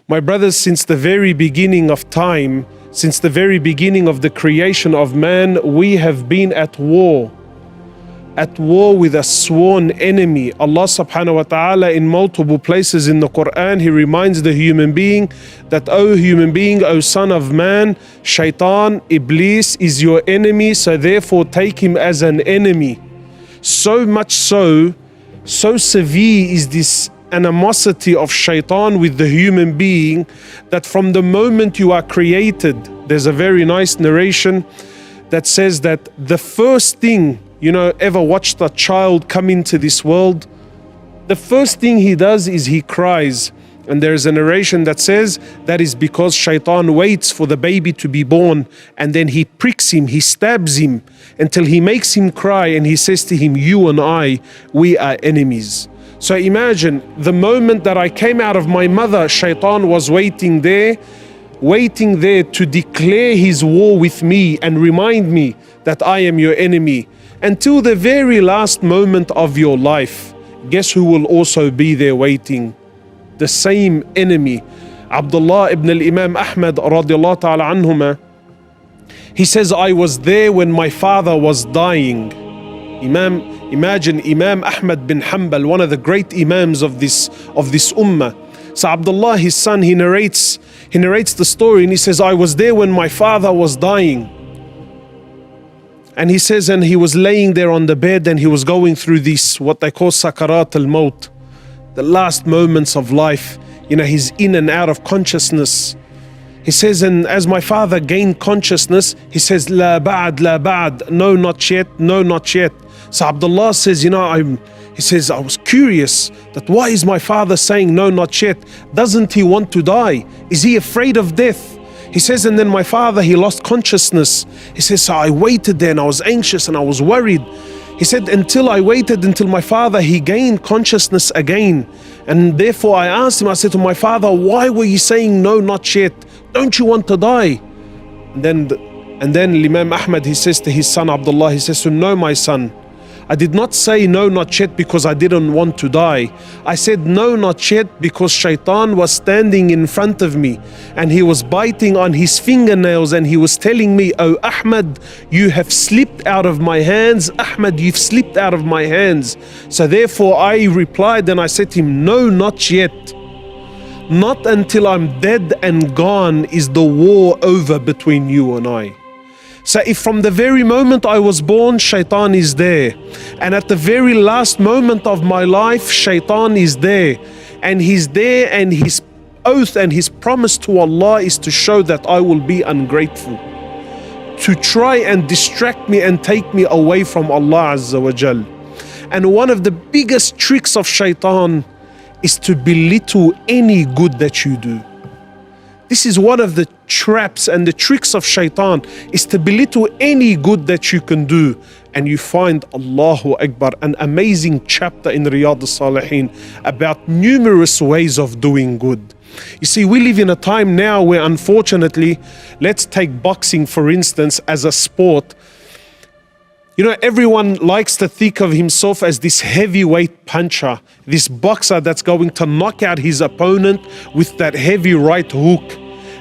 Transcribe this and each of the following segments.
My brothers, since the very beginning of time, since the very beginning of the creation of man, we have been at war with a sworn enemy. Allah subhanahu wa ta'ala in multiple places in the Quran, He reminds the human being that, O human being, O son of man, Shaitan, Iblis is your enemy, so therefore take him as an enemy. So much so severe is this animosity of Shaitan with the human being that from the moment you are created, there's a very nice narration that says that the first thing, ever watched a child come into this world, the first thing he does is he cries. And there's a narration that says that is because Shaitan waits for the baby to be born, and then he pricks him, he stabs him until he makes him cry, and he says to him, you and I, we are enemies. So imagine the moment that I came out of my mother, Shaitan was waiting there to declare his war with me and remind me that I am your enemy. Until the very last moment of your life, guess who will also be there waiting? The same enemy. Abdullah ibn al-Imam Ahmad radiallahu ta'ala anhuma, he says, I was there when my father was dying. Imagine Imam Ahmad bin Hanbal, one of the great imams of this ummah. So Abdullah, his son, he narrates the story, and he says, I was there when my father was dying. And he says, and he was laying there on the bed, and he was going through this, what they call sakarat al-maut, the last moments of life. He's in and out of consciousness. He says, and as my father gained consciousness, he says, la ba'd, la ba'd, no, not yet, no, not yet. So Abdullah says, he says, I was curious that why is my father saying no, not yet? Doesn't he want to die? Is he afraid of death? He says, and then my father, he lost consciousness. He says, so I waited there and I was anxious and I was worried. He said, until my father, he gained consciousness again. And therefore I asked him, I said to my father, why were you saying no, not yet? Don't you want to die? And then Imam Ahmad, he says to his son Abdullah, he says, no, my son, I did not say no, not yet because I didn't want to die. I said no, not yet because Shaitan was standing in front of me and he was biting on his fingernails and he was telling me, oh Ahmad, you have slipped out of my hands. Ahmad, you've slipped out of my hands. So therefore I replied and I said to him, no, not yet. Not until I'm dead and gone is the war over between you and I. So if from the very moment I was born, Shaitan is there, and at the very last moment of my life, Shaitan is there, and he's there, and his oath and his promise to Allah is to show that I will be ungrateful, to try and distract me and take me away from Allah Azza wa Jal. And one of the biggest tricks of Shaitan is to belittle any good that you do. This is one of the traps and the tricks of Shaitan, is to belittle any good that you can do. And you find, Allahu Akbar, an amazing chapter in Riyadh al-Salihin about numerous ways of doing good. You see, we live in a time now where unfortunately, let's take boxing for instance as a sport. Everyone likes to think of himself as this heavyweight puncher, this boxer that's going to knock out his opponent with that heavy right hook.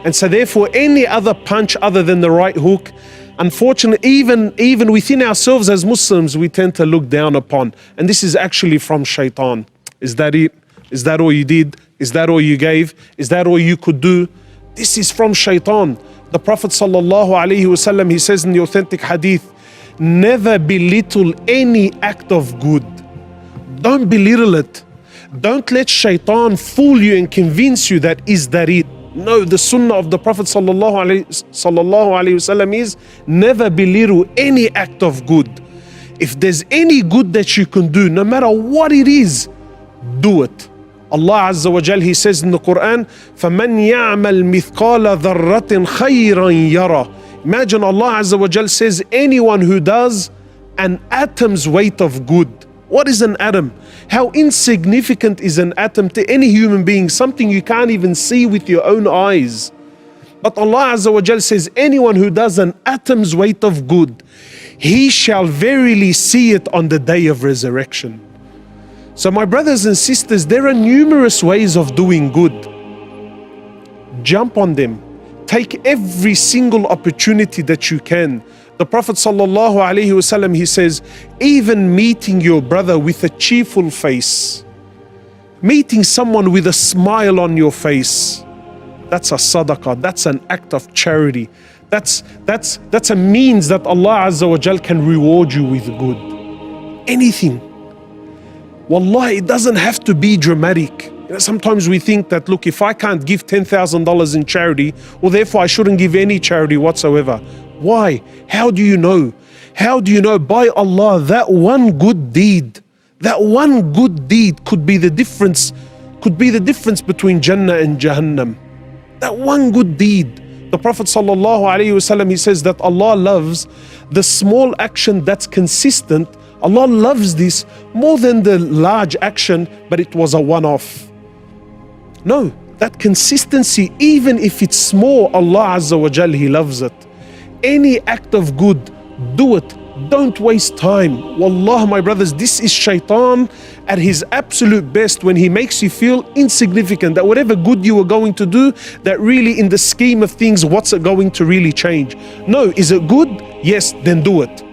And so therefore any other punch other than the right hook, unfortunately, even within ourselves as Muslims, we tend to look down upon. And this is actually from Shaitan. Is that it? Is that all you did? Is that all you gave? Is that all you could do? This is from Shaitan. The Prophet ﷺ, he says in the authentic hadith, never belittle any act of good. Don't belittle it. Don't let Shaitan fool you and convince you that is that it. No, the sunnah of the Prophet sallallahu alaihi wasallam is never belittle any act of good. If there's any good that you can do, no matter what it is, do it. Allah Azza wa Jal, He says in the Quran, فَمَنْ يَعْمَلْ مِثْقَالَ ذَرَّةٍ خَيْرًا يَرَى. Imagine Allah Azza wa Jal says, anyone who does an atom's weight of good. What is an atom? How insignificant is an atom to any human being, something you can't even see with your own eyes. But Allah Azza wa Jal says, anyone who does an atom's weight of good, he shall verily see it on the day of resurrection. So my brothers and sisters, there are numerous ways of doing good. Jump on them. Take every single opportunity that you can. The Prophet sallallahu alaihi wasallam, he says, even meeting your brother with a cheerful face, meeting someone with a smile on your face, that's a sadaqah, that's an act of charity. That's a means that Allah Azza wa Jal can reward you with good. Anything. Wallahi, it doesn't have to be dramatic. Sometimes we think that, look, if I can't give $10,000 in charity, well, therefore I shouldn't give any charity whatsoever. Why? How do you know? How do you know? By Allah, that one good deed could be the difference between Jannah and Jahannam. That one good deed. The Prophet sallallahu alaihi wasallam, he says that Allah loves the small action that's consistent. Allah loves this more than the large action, but it was a one-off. No, that consistency, even if it's small, Allah Azza wa Jal, He loves it. Any act of good, do it. Don't waste time. Wallah, my brothers, this is shaitan at his absolute best when he makes you feel insignificant, that whatever good you were going to do, that really in the scheme of things, what's it going to really change? No, is it good? Yes, then do it.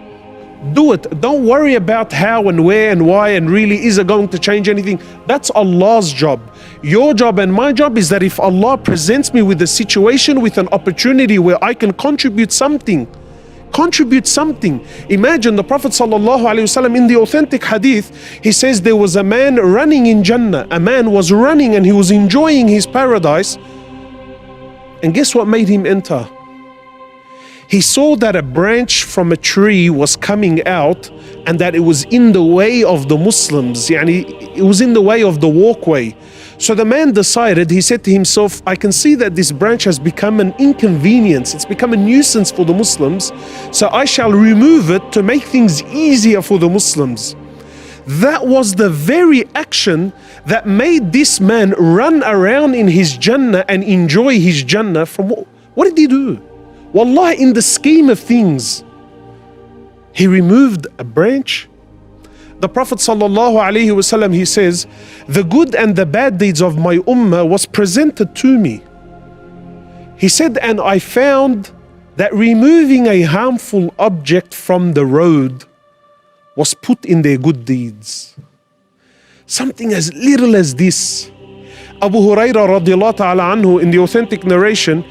Do it. Don't worry about how and where and why and really is it going to change anything. That's Allah's job. Your job and my job is that if Allah presents me with a situation, with an opportunity where I can contribute something. Imagine the Prophet ﷺ in the authentic hadith, he says there was a man running in Jannah. A man was running and he was enjoying his paradise. And guess what made him enter? He saw that a branch from a tree was coming out and that it was in the way of the Muslims. It was in the way of the walkway. So the man decided, he said to himself, I can see that this branch has become an inconvenience. It's become a nuisance for the Muslims. So I shall remove it to make things easier for the Muslims. That was the very action that made this man run around in his Jannah and enjoy his Jannah. From what did he do? Wallah, in the scheme of things, he removed a branch. The Prophet ﷺ, he says, the good and the bad deeds of my ummah was presented to me. He said, and I found that removing a harmful object from the road was put in their good deeds. Something as little as this. Abu Hurairah radiallahu ta'ala anhu, in the authentic narration,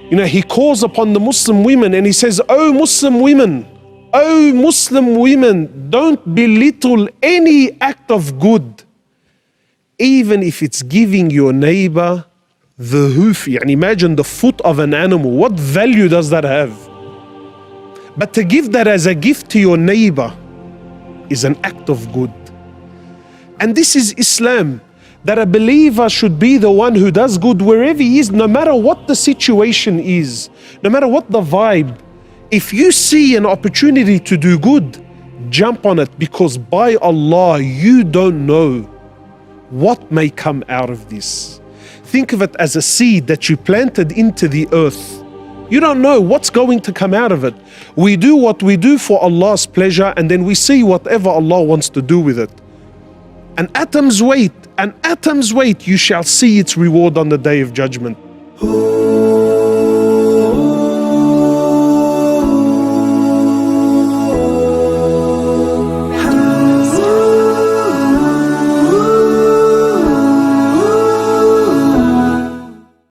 he calls upon the Muslim women and he says, O Muslim women, don't belittle any act of good, even if it's giving your neighbor the hoof. Imagine the foot of an animal. What value does that have? But to give that as a gift to your neighbor is an act of good. And this is Islam, that a believer should be the one who does good wherever he is, no matter what the situation is, no matter what the vibe. If you see an opportunity to do good, jump on it, because by Allah, you don't know what may come out of this. Think of it as a seed that you planted into the earth. You don't know what's going to come out of it. We do what we do for Allah's pleasure, and then we see whatever Allah wants to do with it. An atom's weight, you shall see its reward on the Day of Judgment.